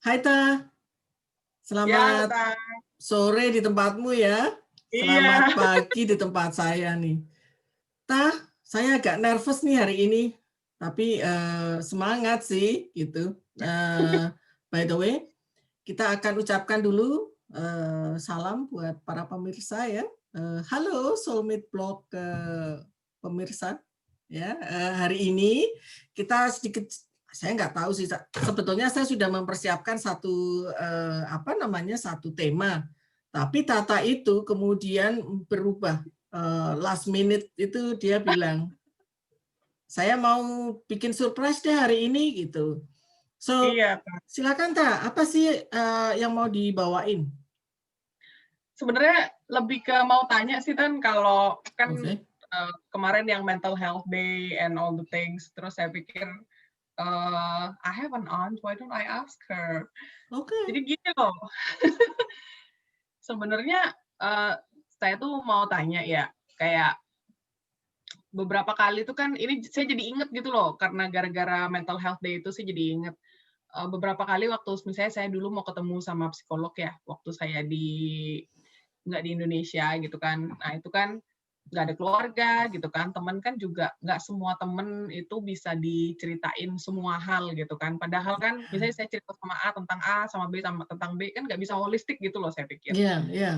Hai Ta, Ya, selamat Tata. sore di tempatmu ya. Selamat Iya. pagi di tempat saya nih. Ta, saya agak nervous nih hari ini, tapi semangat sih gitu. By the way, kita akan ucapkan dulu salam buat para pemirsa ya. Halo Soulmate Blog pemirsa. Ya, hari ini kita sedikit, saya nggak tahu sih, sebetulnya saya sudah mempersiapkan satu satu tema, tapi Tata itu kemudian berubah. Last minute itu dia bilang, saya mau bikin surprise deh hari ini gitu. So Iya, Kak. silakan Ta, apa sih yang mau dibawain? Sebenarnya lebih ke mau tanya sih, Tan, kalau kan Oke. kemarin yang Mental Health Day and all the things, terus saya pikir, I have an aunt, why don't I ask her? Oke. Jadi gini loh, sebenarnya saya tuh mau tanya ya, kayak beberapa kali tuh kan ini saya jadi inget gitu loh, karena gara-gara Mental Health Day itu saya jadi inget beberapa kali waktu misalnya saya dulu mau ketemu sama psikolog ya, waktu saya nggak di Indonesia gitu kan. Nah itu kan nggak ada keluarga gitu kan, teman kan juga nggak semua temen itu bisa diceritain semua hal gitu kan. Padahal kan misalnya saya cerita sama A tentang A, sama B tentang B, kan nggak bisa holistik gitu loh saya pikir. Iya, iya.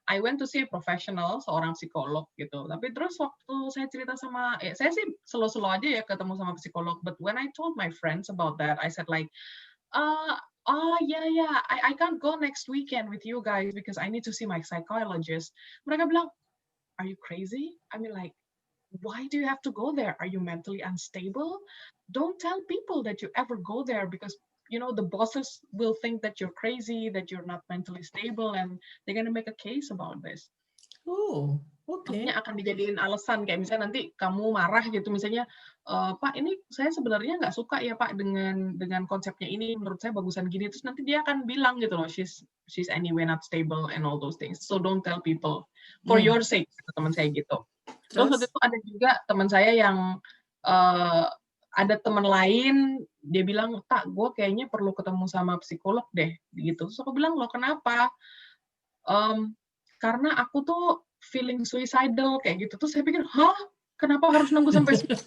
I went to see a professional, seorang psikolog gitu. Tapi terus waktu saya cerita sama, ya saya sih slow-slow aja ya ketemu sama psikolog. But when I told my friends about that, I said like, oh yeah, I can't go next weekend with you guys because I need to see my psychologist. Mereka bilang, are you crazy? I mean like, why do you have to go there? Are you mentally unstable? Don't tell people that you ever go there because the bosses will think that you're crazy, that you're not mentally stable, and they're gonna make a case about this. Oh, oke. Maksudnya akan dijadiin alasan kayak misalnya nanti kamu marah gitu misalnya, Pak ini saya sebenarnya nggak suka ya Pak dengan konsepnya ini, menurut saya bagusan gini, terus nanti dia akan bilang gitu loh, she's anyway not stable and all those things, so don't tell people for Hmm. your sake, kata teman saya gitu. Terus waktu Terus? itu ada juga teman saya yang ada teman lain, dia bilang, "Tak, gue kayaknya perlu ketemu sama psikolog deh," gitu. Terus aku bilang, "Loh kenapa?" Karena aku tuh feeling suicidal kayak gitu. Terus saya pikir, hah? Kenapa harus nunggu sampai situ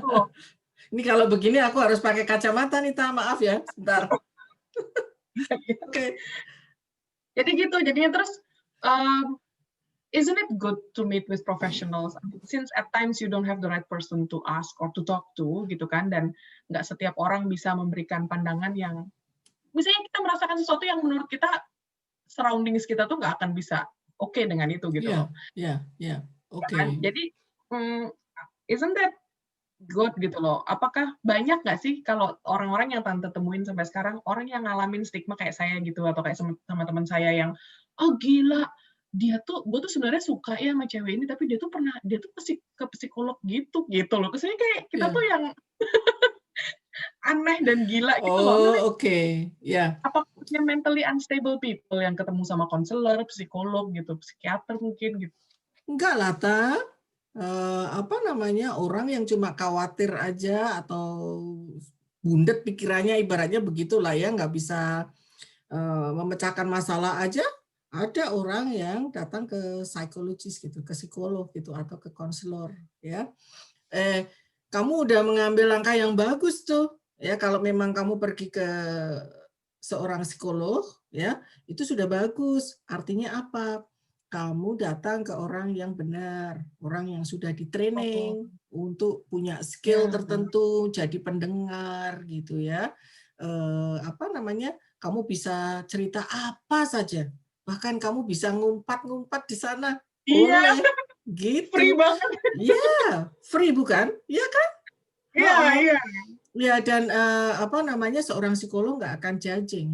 loh? Ini kalau begini aku harus pakai kacamata nih, Ta. Maaf ya, sebentar. Oke. Jadi gitu, jadinya terus, isn't it good to meet with professionals? Since at times you don't have the right person to ask or to talk to, gitu kan, dan nggak setiap orang bisa memberikan pandangan yang, misalnya kita merasakan sesuatu yang menurut kita, surroundings kita tuh nggak akan bisa oke dengan itu gitu Iya, loh. iya. Oke. Kan? Jadi, isn't that good gitu loh. Apakah banyak nggak sih kalau orang-orang yang Tante temuin sampai sekarang, orang yang ngalamin stigma kayak saya gitu, atau kayak sama teman saya yang, "Oh gila, gue tuh sebenarnya suka ya sama cewek ini, tapi dia tuh ke psikolog gitu," gitu loh. Kesannya kayak kita tuh Iya. yang aneh dan gila gitu loh. Maksudnya, Oh, oke. Ya. apakah hanya mentally unstable people yang ketemu sama konselor, psikolog gitu, psikiater mungkin gitu? Enggak lah, Ta. Orang yang cuma khawatir aja atau bundet pikirannya, ibaratnya begitulah ya, nggak bisa memecahkan masalah aja. Ada orang yang datang ke psikologis gitu, ke psikolog gitu, atau ke konselor ya. Kamu udah mengambil langkah yang bagus tuh ya, kalau memang kamu pergi ke seorang psikolog ya, itu sudah bagus. Artinya apa? Kamu datang ke orang yang benar, orang yang sudah Oh, di-training untuk punya skill ya. tertentu, jadi pendengar gitu ya. Kamu bisa cerita apa saja, bahkan kamu bisa ngumpat-ngumpat di sana, Iya, boleh free gitu. banget. Ya, free bukan? Ya kan? Iya, Heeh. iya. Ya, dan seorang psikolog nggak akan judging,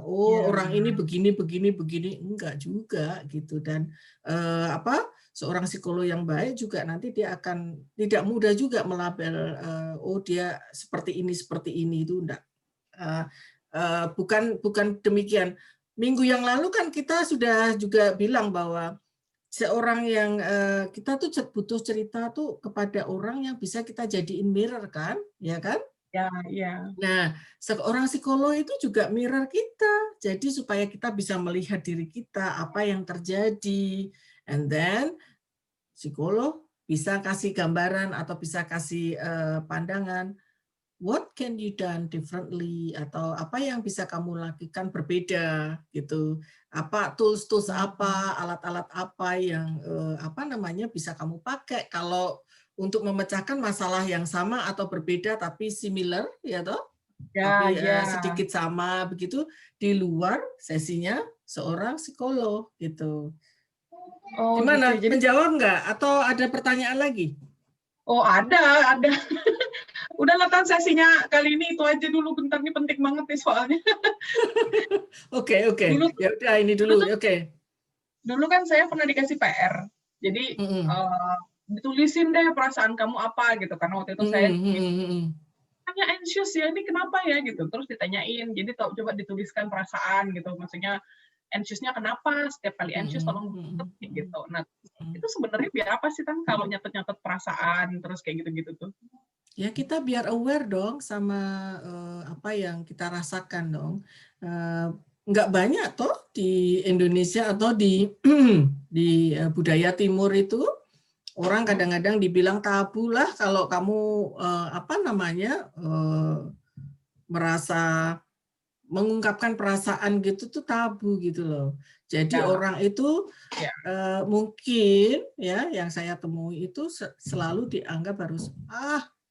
oh Iya, orang ini begini, begini, begini, enggak juga gitu. Dan seorang psikolog yang baik juga nanti dia akan tidak mudah juga melabel, oh dia seperti ini itu enggak. Bukan demikian. Minggu yang lalu kan kita sudah juga bilang bahwa seorang yang kita tuh butuh cerita tuh kepada orang yang bisa kita jadiin mirror kan, ya kan? Ya, ya. Nah, seorang psikolog itu juga mirror kita. Jadi supaya kita bisa melihat diri kita, apa yang terjadi. And then psikolog bisa kasih gambaran atau bisa kasih pandangan, what can you done differently, atau apa yang bisa kamu lakukan berbeda gitu. Apa tools-tools apa, alat-alat apa yang bisa kamu pakai kalau untuk memecahkan masalah yang sama atau berbeda tapi similar ya toh? Ya, Tapi ya. sedikit sama begitu di luar sesinya seorang psikolog gitu. Oh gitu. Gimana? Jadi, Menjawab nggak? Atau ada pertanyaan lagi? oh ada. Udahlah Tan, sesinya kali ini itu aja dulu, bentar nih penting banget nih soalnya. Oke. Dulu Ya udah ini dulu dulu. tuh Oke. dulu kan saya pernah dikasih PR. Jadi Mm-mm. ditulisin deh perasaan kamu apa gitu, karena waktu itu saya Mm-mm. hanya anxious ya, ini kenapa ya gitu. Terus ditanyain, jadi coba dituliskan perasaan gitu. Maksudnya anxious-nya kenapa? Setiap kali anxious tolong Mm-mm. gitu. Nah, Mm-mm. itu sebenarnya biar apa sih Tan kalau nyatet-nyatet perasaan terus kayak gitu-gitu tuh? Ya kita biar aware dong sama apa yang kita rasakan dong. Eh, nggak banyak toh di Indonesia atau di di budaya Timur itu orang kadang-kadang dibilang tabu lah kalau kamu merasa mengungkapkan perasaan gitu tuh tabu gitu loh. Jadi Ya, orang itu ya, mungkin ya yang saya temui itu selalu dianggap harus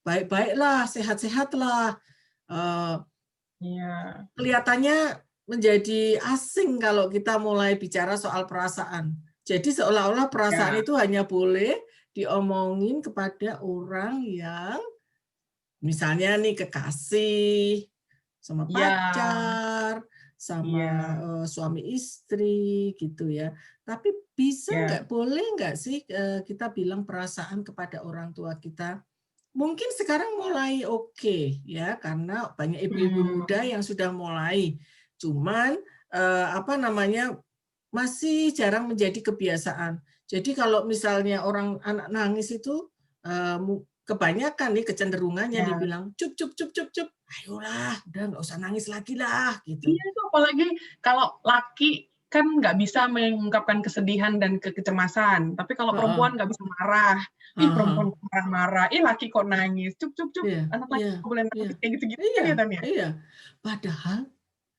baik-baiklah, sehat-sehatlah. Eh, iya, Kelihatannya menjadi asing kalau kita mulai bicara soal perasaan. Jadi seolah-olah perasaan ya, itu hanya boleh diomongin kepada orang yang misalnya nih kekasih, sama iya, pacar, sama iya, suami istri gitu ya. Tapi bisa iya. boleh nggak sih kita bilang perasaan kepada orang tua kita? Mungkin sekarang mulai oke ya karena banyak ibu-ibu muda Hmm, yang sudah mulai. Cuman masih jarang menjadi kebiasaan. Jadi kalau misalnya orang anak nangis itu kebanyakan nih kecenderungannya ya. dibilang cup cup cup cup cup, ayolah, udah nggak usah nangis lagi lah gitu. Iya itu apalagi kalau laki kan nggak bisa mengungkapkan kesedihan dan kecemasan, tapi kalau Heeh, perempuan nggak bisa marah. Ih heeh. perempuan kok marah-marah, ih laki kok nangis, cuk cuk cuk, Iya, anak laki iya, nggak boleh iya, nangis kayak gitu-gitu kan iya, ya Tan ya? iya. Padahal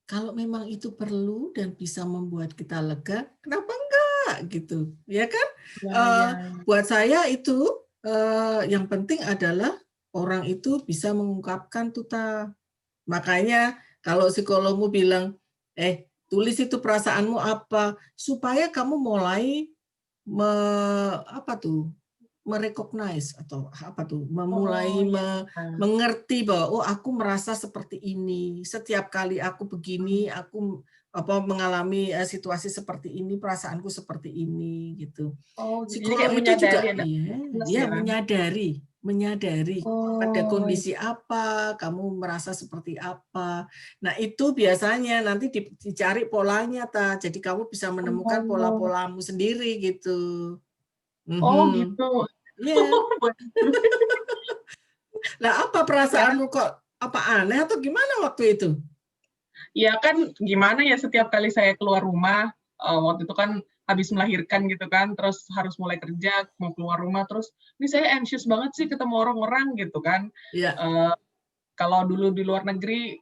kalau memang itu perlu dan bisa membuat kita lega, kenapa enggak gitu, ya kan? Iya Eh, iya. Buat saya itu yang penting adalah orang itu bisa mengungkapkan tuta. Makanya kalau psikologmu bilang, tulis itu perasaanmu apa, supaya kamu mulai me, apa tuh merecognize atau apa tuh Oh memulai iya. mengerti bahwa oh aku merasa seperti ini setiap kali aku begini aku mengalami situasi seperti ini perasaanku seperti ini gitu. Oh gitu. Jadi Psikolog kayak itu menyadari juga ada iya plus ya ya. menyadari pada Oh iya. kondisi apa kamu merasa seperti apa. Nah itu biasanya nanti dicari polanya jadi kamu bisa menemukan Oh, pola-polamu sendiri gitu. oh Mhm. gitu. Iya. Lah apa Karena perasaanmu kok apa aneh atau gimana waktu itu? ya kan gimana ya setiap kali saya keluar rumah, waktu itu kan habis melahirkan gitu kan, terus harus mulai kerja, mau keluar rumah, terus ini saya anxious banget sih ketemu orang-orang gitu kan. Iya, Eee, Kalau dulu di luar negeri,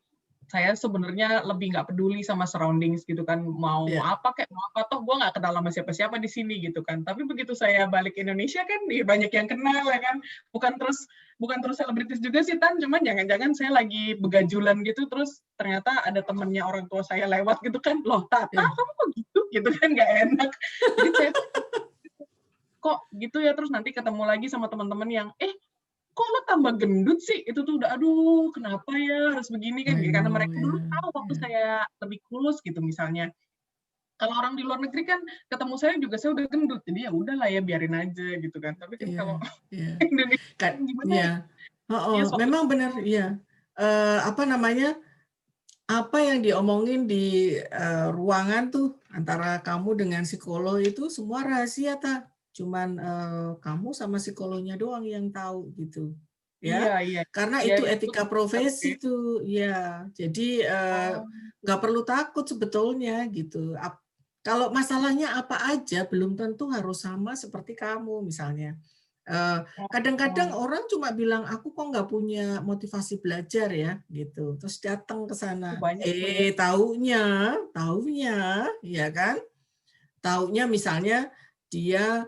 saya sebenarnya lebih nggak peduli sama surroundings gitu kan, mau iya. apa kek, mau apa, toh gue nggak kenal sama siapa-siapa di sini gitu kan. Tapi begitu saya balik Indonesia kan, banyak yang kenal ya kan. Bukan terus bukan terus selebritis juga sih Tan, cuman jangan-jangan saya lagi begajulan gitu, terus ternyata ada temennya orang tua saya lewat gitu kan, loh Tata Iya. kamu kok gitu? Gitu kan nggak enak. Jadi saya kok gitu ya, terus nanti ketemu lagi sama teman-teman yang, kok lo tambah gendut sih? Itu tuh udah, aduh kenapa ya harus begini kan, I karena know, mereka dulu ya. tahu waktu Iya. saya lebih kurus gitu misalnya. Kalau orang di luar negeri kan ketemu saya juga saya udah gendut, jadi ya udahlah ya biarin aja gitu kan. Tapi kan Iya, kalau iya. Indonesia Kan kan gimana iya. ya, Heeh, ya sewaktu memang benar, iya. Apa yang diomongin di ruangan tuh antara kamu dengan psikolog itu semua rahasia Cuman kamu sama psikolognya doang yang tahu gitu. ya, iya. karena Iya, itu itu etika benar sih. profesi tuh, ya. Jadi Oh, nggak perlu takut sebetulnya gitu. Kalau masalahnya apa aja, belum tentu harus sama seperti kamu misalnya. Kadang-kadang oh, orang cuma bilang aku kok nggak punya motivasi belajar ya gitu, terus datang ke sana. banyak tuh ya. Taunya, ya kan? Taunya misalnya dia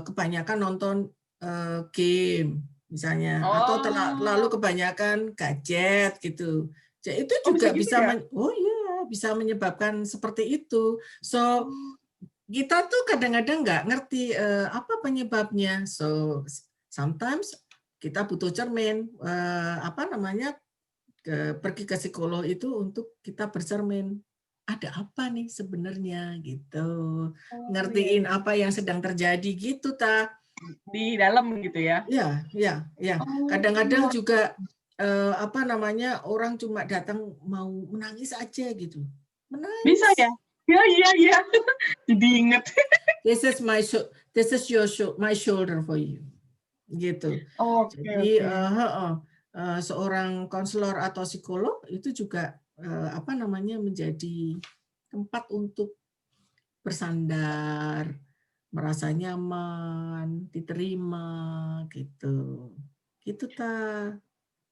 kebanyakan nonton game misalnya, atau terlalu Oh, kebanyakan gadget gitu. Jadi itu oh bisa juga gitu bisa ya? oh iya, bisa menyebabkan seperti itu. So Oh, kita tuh kadang-kadang nggak ngerti apa penyebabnya. So sometimes kita butuh cermin, apa namanya, pergi ke psikolog itu untuk kita bercermin. Ada apa nih sebenarnya gitu. oh iya, Ngertiin iya. apa yang sedang terjadi gitu ta. Di dalam gitu ya? Ya, ya, ya. Kadang-kadang Oh, juga apa namanya, orang cuma datang mau menangis aja gitu. bisa ya? Menangis. Ya, iya, iya. Jadi inget. This is my shoulder for you. Gitu. Oke, Jadi oke. seorang konselor atau psikolog itu juga apa namanya, menjadi tempat untuk bersandar, merasa nyaman, diterima gitu. Gitu ta.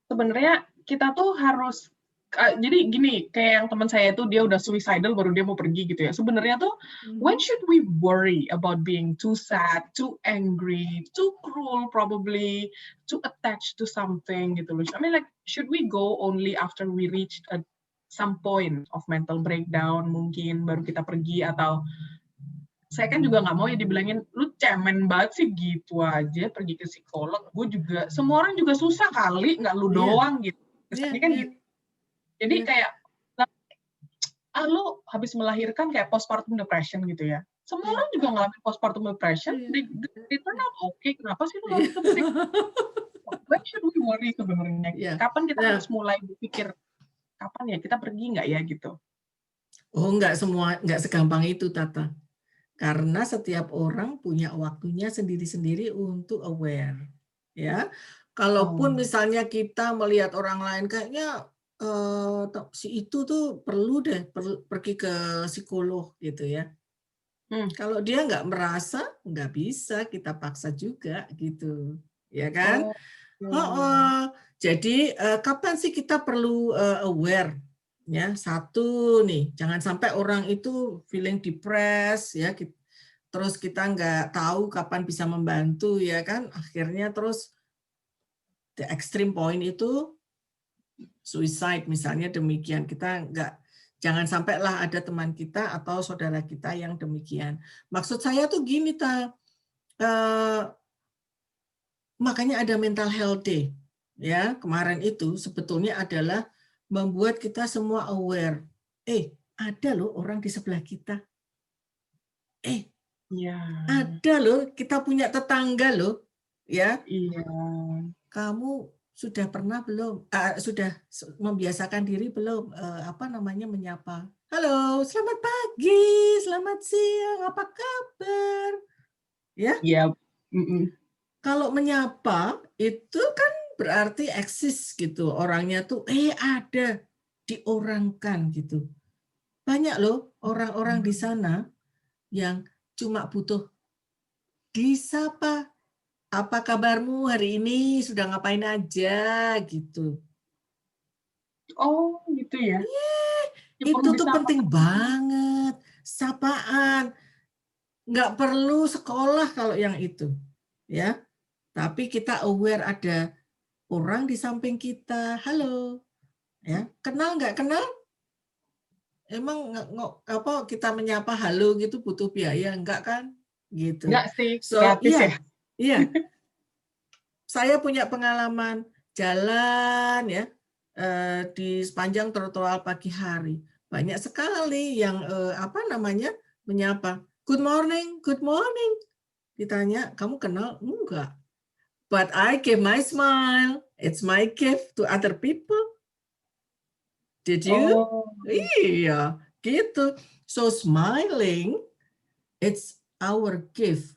Sebenarnya kita tuh harus jadi gini, kayak yang teman saya itu dia udah suicidal baru dia mau pergi gitu ya. Sebenarnya tuh when Mhm. should we worry about being too sad, too angry, too cruel probably, too attached to something gitu loh. I mean like should we go only after we reach some point of mental breakdown mungkin baru kita pergi, atau saya kan juga nggak mau ya dibilangin lu cemen banget sih gitu aja pergi ke psikolog. Gue juga semua orang juga susah kali, nggak lu Iya, doang gitu. iya, Kesannya kan iya, gitu. Jadi iya, kayak lu habis melahirkan kayak postpartum depression gitu ya. Semua iya, orang juga ngalamin postpartum depression, iya, they turn out okay. Kenapa sih lu iya. harus ke psikolog? When should we worry sebenarnya? Iya. Kapan kita Nah, harus mulai berpikir kapan ya kita pergi nggak ya gitu? nggak segampang itu Tata. Karena setiap orang punya waktunya sendiri-sendiri untuk aware. Ya, Oh, kalaupun misalnya kita melihat orang lain kayaknya si itu tuh perlu deh pergi ke psikolog gitu ya. hmm. Kalau dia nggak merasa, nggak bisa kita paksa juga gitu, ya kan? Oh, yeah. Heeh. Jadi kapan sih kita perlu aware? Ya, satu nih, jangan sampai orang itu feeling depressed ya, terus kita nggak tahu kapan bisa membantu ya kan? Akhirnya terus the extreme point itu suicide misalnya demikian. Kita nggak jangan sampailah ada teman kita atau saudara kita yang demikian. Maksud saya tuh gini eh, makanya ada mental health day ya kemarin itu sebetulnya adalah membuat kita semua aware. Ada loh orang di sebelah kita. Eh Iya, ada loh kita punya tetangga loh ya. iya. Kamu sudah pernah belum sudah membiasakan diri belum apa namanya menyapa, halo selamat pagi, selamat siang, apa kabar, ya. Iya, mm-mm. Kalau menyapa itu kan berarti eksis gitu orangnya tuh ada diorangkan gitu. Banyak loh orang-orang di sana yang cuma butuh disapa. Apa kabarmu hari ini? Sudah ngapain aja gitu. Oh, gitu ya. Ya perlu Itu tuh disapa. penting banget. Sapaan. Nggak perlu sekolah kalau yang itu. Ya. Tapi kita aware ada orang di samping kita. Halo. Ya. Kenal nggak kenal? Emang apa kita menyapa halo gitu butuh biaya? Enggak kan? Gitu. Enggak sih, So, gratis ya. iya. Iya. Saya punya pengalaman jalan ya di sepanjang trotoar pagi hari. Banyak sekali yang apa namanya menyapa, good morning, good morning. Ditanya, kamu kenal? Enggak. But I give my smile. It's my gift to other people. Did you? Oh, Iya, gitu. So smiling, it's our gift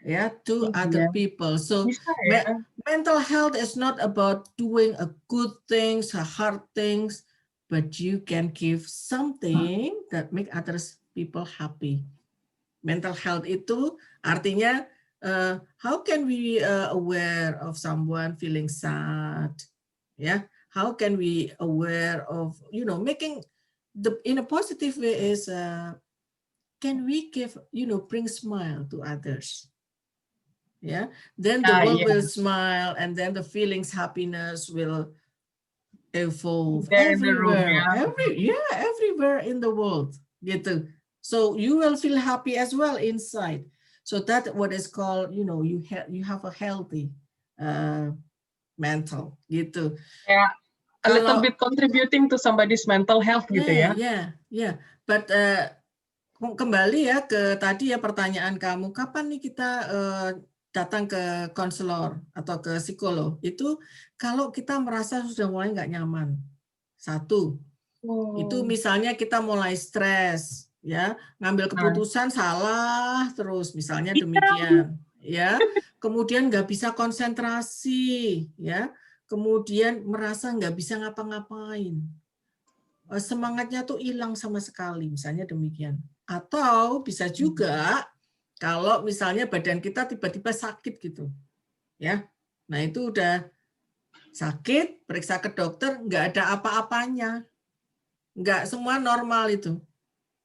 ya to other iya. people. So Bisa ya. mental health is not about doing a good things, a hard things, but you can give something that make others people happy. Mental health itu artinya how can we aware of someone feeling sad, yeah? How can we aware of making the in a positive way is can we give bring smile to others, yeah? Then the world will Yes, smile, and then the feelings happiness will evolve there in the room, everywhere, ya. everywhere in the world, gitu. So you will feel happy as well inside. So that what is called, you have a healthy mental, gitu. Kayak a little Kalau bit contributing to somebody's mental health gitu ya. yeah. But kembali ya ke tadi ya pertanyaan kamu, kapan nih kita datang ke konselor atau ke psikolog? Itu kalau kita merasa sudah mulai nggak nyaman. Satu, itu misalnya kita mulai stres, ya, ngambil keputusan salah terus, misalnya demikian, ya. Kemudian nggak bisa konsentrasi, ya. Kemudian merasa nggak bisa ngapa-ngapain. Semangatnya tuh hilang sama sekali, misalnya demikian. Atau bisa juga kalau misalnya badan kita tiba-tiba sakit gitu, ya. Nah itu udah sakit, periksa ke dokter, nggak ada apa-apanya, nggak semua normal itu.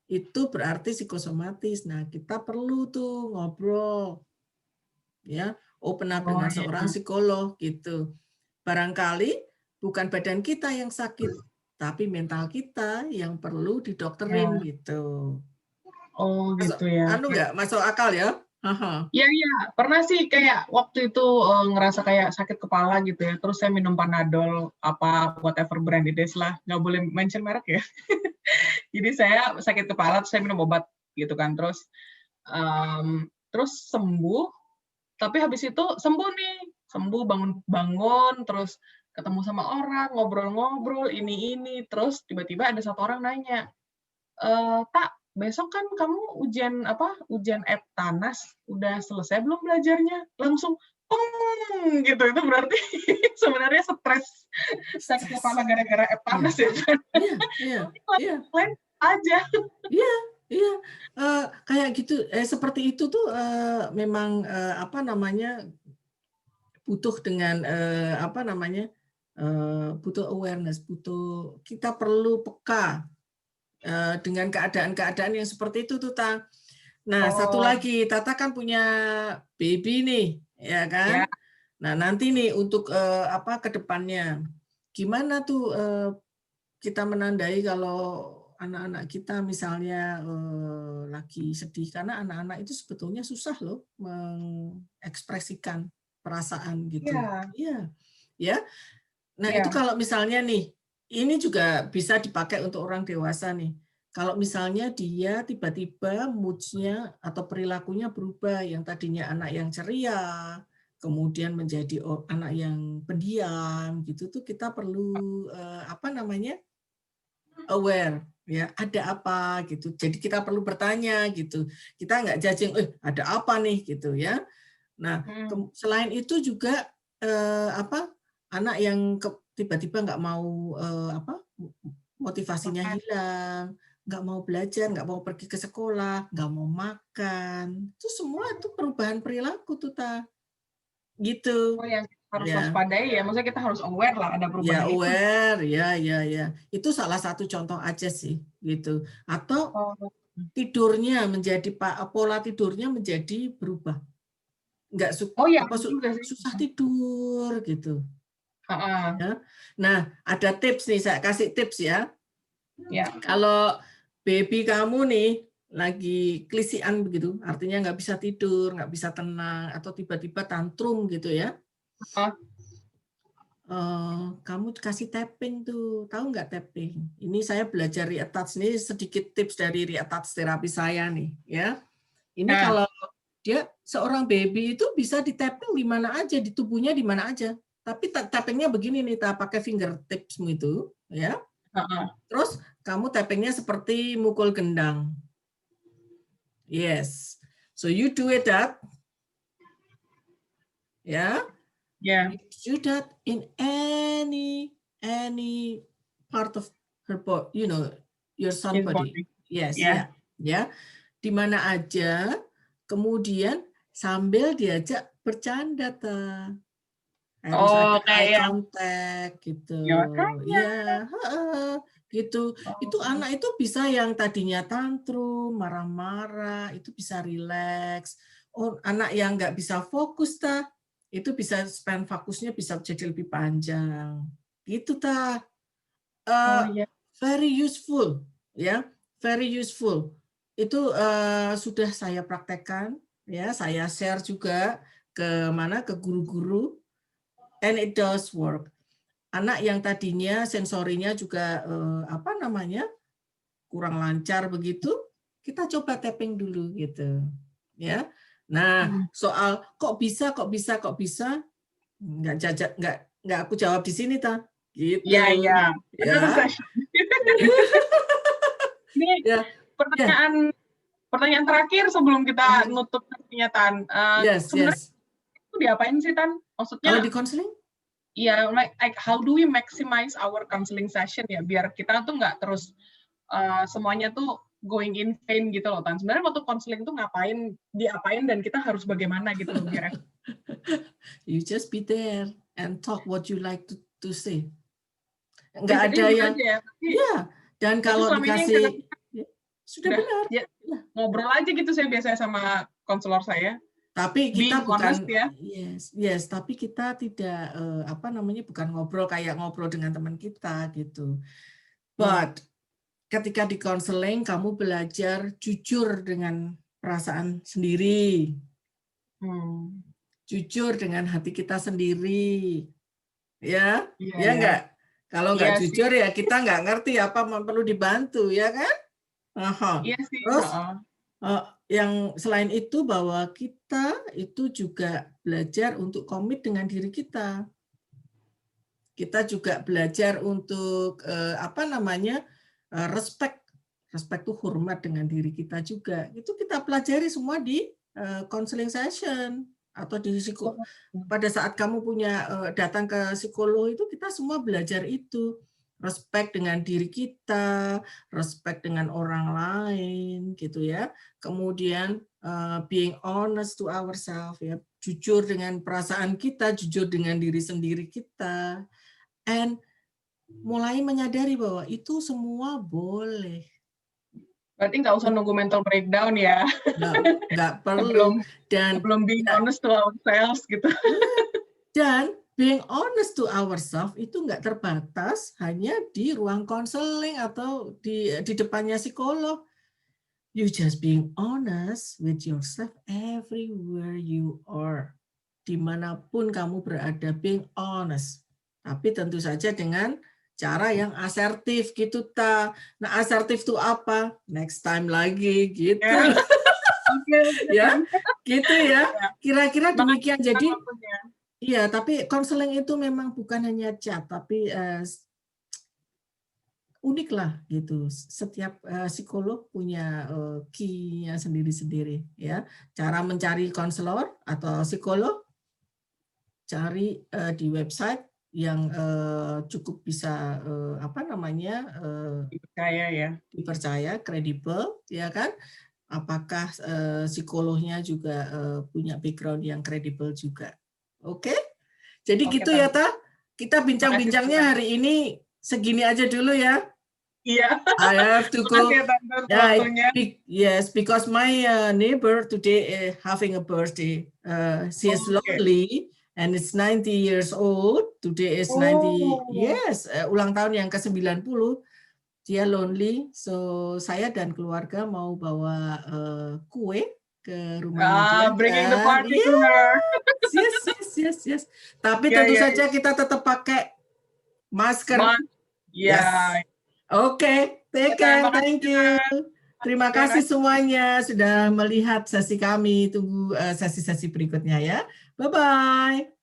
Itu berarti psikosomatis. Nah kita perlu tuh ngobrol, ya, open up dengan seorang psikolog gitu. Barangkali bukan badan kita yang sakit, tapi mental kita yang perlu didokterin gitu. Oh gitu ya. Nggak masuk akal ya? Iya, pernah sih kayak waktu itu ngerasa kayak sakit kepala gitu ya, terus saya minum Panadol, apa whatever brand it is lah, nggak boleh mention merek ya. Jadi saya sakit kepala, terus saya minum obat gitu kan, terus sembuh, tapi habis itu sembuh nih, sembuh bangun-bangun, terus ketemu sama orang, ngobrol-ngobrol, ini, terus tiba-tiba ada satu orang nanya, Tak, besok kan kamu ujian Eptanas, udah selesai belum belajarnya? Langsung, gitu. Itu berarti sebenarnya stres sakit kepala gara-gara Eptanas ya kan? Iya. Lain aja. Iya. Kayak gitu, seperti itu tuh memang butuh dengan butuh awareness, kita perlu peka dengan keadaan-keadaan yang seperti itu tuh, Tang. Nah, satu lagi, Tata kan punya baby nih, ya kan? Ya. Nah, nanti nih untuk ke depannya, gimana tuh kita menandai kalau anak-anak kita misalnya lagi sedih, karena anak-anak itu sebetulnya susah loh mengekspresikan perasaan gitu. Iya. Ya. Nah, itu kalau misalnya nih, ini juga bisa dipakai untuk orang dewasa nih. Kalau misalnya dia tiba-tiba mood-nya atau perilakunya berubah, yang tadinya anak yang ceria, kemudian menjadi anak yang pendiam, gitu tuh kita perlu aware, ya, ada apa gitu. Jadi kita perlu bertanya gitu. Kita nggak judging, ada apa nih gitu ya. Nah, selain itu juga anak yang tiba-tiba nggak mau motivasinya hilang, nggak mau belajar, nggak mau pergi ke sekolah, nggak mau makan. Itu semua itu perubahan perilaku tuh, gitu. Oh, yang harus waspadai ya, maksudnya kita harus aware lah ada perubahan itu. Aware, ya. Itu salah satu contoh aja sih, gitu. Atau tidurnya pola tidurnya menjadi berubah. Nggak susah tidur gitu. Ya. Nah, ada tips nih, saya kasih tips ya. Kalau baby kamu nih lagi kelisian begitu, artinya nggak bisa tidur, nggak bisa tenang, atau tiba-tiba tantrum gitu ya. Kamu kasih tapping tuh, tahu nggak tapping? Ini saya belajar reattach, ini sedikit tips dari reattach terapi saya nih, ya. Ini kalau dia seorang baby itu bisa di tapping di mana aja, di tubuhnya di mana aja. Tapi tappingnya begini nih, pakai fingertipsmu itu, ya. Terus kamu tappingnya seperti mukul gendang. Yes. So you do it that. Ya. Yeah. You do that in any part of her body, your son His body. body. Yes, Yeah. ya. Di mana aja, kemudian sambil diajak bercanda, harus ada Oh, eye kayak contact gitu. ya makanya. Ya, gitu. Itu Oh. anak itu bisa yang tadinya tantrum, marah-marah, itu bisa rileks. Oh, anak yang nggak bisa fokus, itu bisa span fokusnya bisa jadi lebih panjang. Gitu, Oh iya. very useful, ya, very useful. Itu sudah saya praktekkan, ya, saya share juga ke guru-guru, and it does work. Anak yang tadinya sensorinya juga kurang lancar begitu, kita coba tapping dulu gitu, ya. Nah, soal kok bisa, nggak aku jawab di sini, gitu. Iya, iya. Another Ya. session. Ini Ya. pertanyaan terakhir sebelum kita nutup pernyataan. Sebenarnya itu diapain sih, Tan? Maksudnya kalau di counseling? Iya, like how do we maximize our counseling session ya, biar kita tuh nggak terus semuanya tuh going in vain gitu loh, Tan. Sebenarnya waktu counseling tuh diapain, dan kita harus bagaimana gitu loh, biar You just be there and talk what you like to say. Nggak basically ada gitu yang, aja ya. ya. Dan kalau selama ini dikasih, sudah udah, benar. ya, ngobrol aja gitu saya biasanya sama konselor saya. Tapi kita Being honest, bukan, ya. yes, tapi kita tidak bukan ngobrol kayak ngobrol dengan teman kita gitu. But ketika di counseling kamu belajar jujur dengan perasaan sendiri, jujur dengan hati kita sendiri, ya, ya enggak. Kalau nggak jujur ya kita nggak ngerti apa perlu dibantu, ya kan? Iya sih. Terus yang selain itu bahwa kita itu juga belajar untuk komit dengan diri kita. Kita juga belajar untuk respect itu hormat dengan diri kita juga. Itu kita pelajari semua di counseling session atau di pada saat kamu datang ke psikolog itu kita semua belajar itu. Respect dengan diri kita, respect dengan orang lain gitu ya. Kemudian being honest to ourselves, ya, jujur dengan perasaan kita, jujur dengan diri sendiri kita. And mulai menyadari bahwa itu semua boleh. Berarti nggak usah nunggu mental breakdown ya. Nggak perlu. Sebelum being honest to ourselves gitu. Dan being honest to ourselves itu nggak terbatas hanya di ruang konseling atau di depannya psikolog. You just being honest with yourself everywhere you are. Dimanapun kamu berada, being honest. Tapi tentu saja dengan cara yang asertif gitu, Nah, asertif itu apa? Next time lagi gitu. Ya, gitu ya. Kira-kira demikian. Jadi, iya, tapi konseling itu memang bukan hanya chat, tapi unik lah gitu. Setiap psikolog punya key-nya sendiri-sendiri, ya. Cara mencari konselor atau psikolog, cari di website yang cukup bisa dipercaya, kredibel, ya kan? Apakah psikolognya juga punya background yang kredibel juga? Oke? Jadi gitu ya, kita bincang-bincangnya hari ini segini aja dulu ya. Iya. I have to go. Yes, because my neighbor today having a birthday. She is lonely and it's 90 years old. Today is 90. Yes, ulang tahun yang ke-90. Dia lonely. So saya dan keluarga mau bawa kue ke rumahnya dia. Bringing the party to her. Yes. Tapi tentu saja kita tetap pakai masker. Yes. Oke, take care, thank you. Terima kasih semuanya sudah melihat sesi kami. Tunggu sesi-sesi berikutnya ya. Bye-bye.